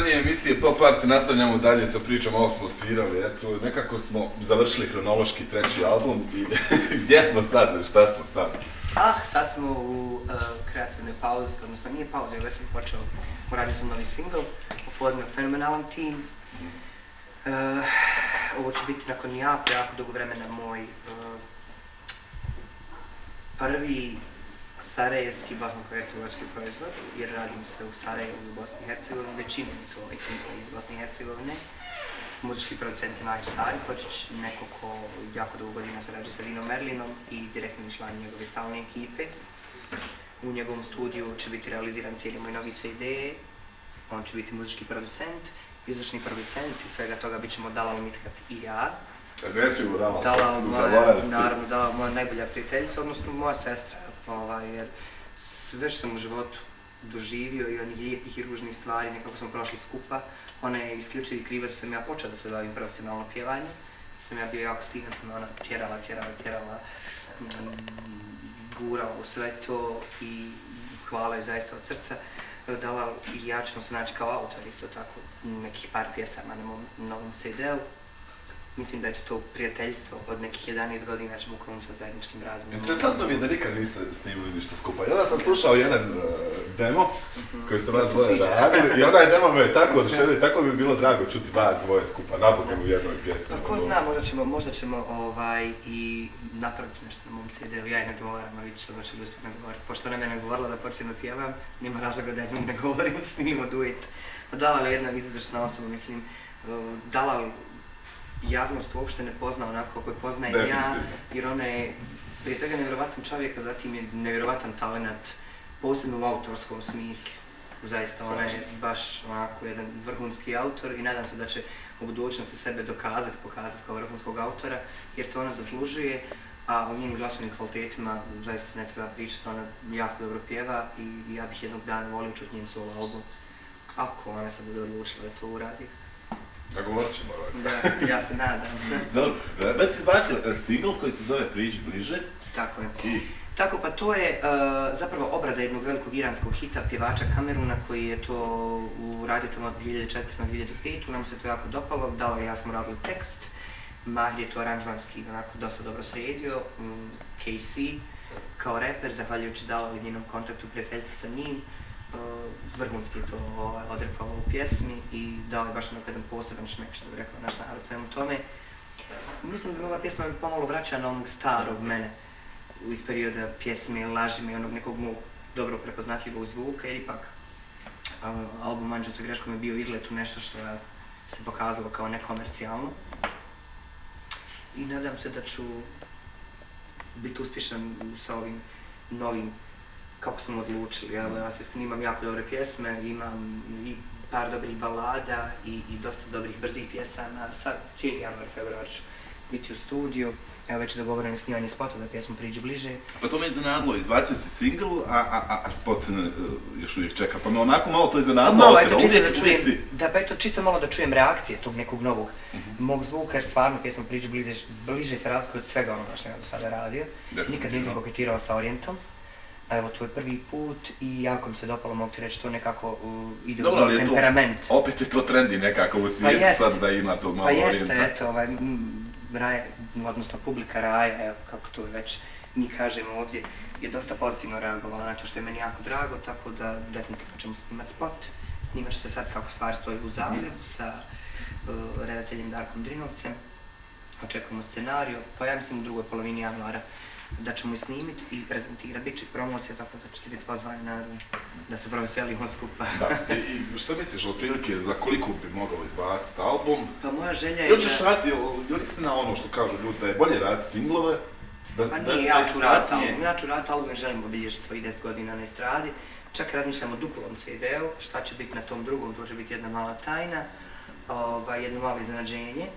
manje emisije Pop Art, nastavljamo dalje sa pričom, ovo smo svirali, eto, nekako smo završili hronološki treći album i gdje smo sad, šta smo sad? Sad smo u kreativnoj pauzi, odnosno nije pauzi, već sam počeo, uradio sam novi single, oformio fenomenalan tim. Ovo će biti nakon jako dugo vremena moj prvi sarajevski bosansko-hercegovački proizvod, jer radim sve u Sarajevu i u Bosni i Hercegovini, većinom je to ekipa iz Bosne i Hercegovine. Muzički producent je Mahir Sarihočić, neko ko jako dugo godina sarađuje sa Dino Merlinom i direktnim član njegove stalne ekipe. U njegovom studiju će biti realiziran cijeli moj novi CD, on će biti muzički producent, izvršni producent i svega toga bit ćemo Dalal, Mithat i ja. Ne smijemo Dalal, naravno Dalal, moja najbolja prijateljica, odnosno moja sestra, jer sve što sam u životu doživio i onih lijepih i ružnih stvari, nekako smo prošli skupa. Ona je isključivi krivac što sam ja počeo da se bavim profesionalno pjevanjem. Sam ja bio jako stignatan, ona tjerala, gurala u sve to i hvala je zaista od srca. Dalal i ja ćemo se naći kao autor isto tako nekih par pjesama na mom novom CD-u. Mislim da je to prijateljstvo od nekih 11 godina ćemo krunisati zajedničkim radom. Interesantno mi je da nikad niste snimili ništa skupa. Ja sam slušao jedan demo koji ste vas dvoje radili i onaj demo me je tako oduševio i tako bi bilo drago čuti vas dvoje skupa, napokon u jednoj pjesmi. Pa ko zna, možda ćemo i napraviti nešto na mom CD-u. Ja i ne govorim, a vidite što da će uspjeti ne govoriti. Pošto ona mene govorila da počnem da pjevam, nema razloga da njim ne govorim, snimimo duet. Dalal je jedna izvršna osoba, mislim, Dalal javnost uopšte ne pozna onako kako je poznajem ja, jer ona je prije svega nevjerovatan čovjek, a zatim je nevjerovatan talenat, posebno u autorskom smislu. Zaista, ona je baš onako jedan vrhunski autor i nadam se da će u budućnosti sebe pokazati kao vrhunskog autora, jer to ona zaslužuje, a o njenim glasovnim kvalitetima zaista ne treba pričati, ona jako dobro pjeva i ja bih jednog dana volio čuti njen solo album, ako ona se bude odlučila da to uradi. Dogovorit ćemo. Da, ja se nadam. Dobro, već si izbacio single koji se zove Priđi bliže. Tako je. Tako, pa to je zapravo obrada jednog velikog iranskog hita pjevača Kameruna koji je to uradio tamo od 2004. na 2005. Nam se to jako dopalo, Dalal i ja smo radili tekst. Mahir je to aranžmanski onako dosta dobro sredio. KC kao reper, zahvaljujući Dalal i njenom kontaktu prijateljstva sa njim, vrhunski je to odrepovao u pjesmi i dao je baš jedan poseban šmek, što bi rekao naš narod svemu tome. Mislim da ova pjesma mi pomalo vraća na onog starog mene iz perioda pjesme Laži me i onog nekog mog dobro prepoznatljivog zvuka, jer ipak album Anđeo sa greškom je bio izlet u nešto što se pokazalo kao nekomercijalno. I nadam se da ću biti uspješan sa ovim novim kako smo odlučili. Ja se snimam jako dobre pjesme, imam i par dobrih balada i dosta dobrih brzih pjesama. Sad cijeli januar, februar ću biti u studiju. Evo već je dogovoreno snimanje spota za pjesmu Priđi bliže. Pa to me iznenadilo, izbacio si singl, a spot još uvijek čeka. Pa me onako malo to iznenadilo. Malo, eto čisto da čujem, pa eto čisto malo da čujem reakcije tog nekog novog mog zvuka, jer stvarno pjesma Priđi bliže se razlikuje od svega onoga što sam do sada radio. Nikad nisam koketirao sa Orijentom. Evo, to je prvi put i jako mi se dopalo, mogu ti reći, to nekako ide uz moj temperament. Opet je to trendi nekako u svijetu sad da ima tog malo Orijenta. Pa jeste, eto, Raja, odnosno publika Raja, evo kako to već mi kažemo ovdje, je dosta pozitivno reagovala na to što je meni jako drago, tako da definitivno ćemo snimati spot. Snimat će se sad kako stvari stoji u Zagrebu sa redateljem Darkom Drinovcem. Očekujemo scenariju, pa ja mislim u drugoj polovini januara da ćemo i snimiti i prezentirati, bit će promocija, tako da ćete biti pozvani naravno da se proveselimo skupa. Da, i što misliš otprilike za koliko bi mogao izbaciti album? Pa moja želja je ili ćeš raditi, ili ste na ono što kažu ljudi da je bolje raditi singlove? Pa nije, ja ću raditi album jer želim obilježiti svojih 10 godina na estradi. Čak razmišljam o duplom CD-u, šta će biti na tom drugom, to će biti jedna mala tajna, jedno malo iznenađenje.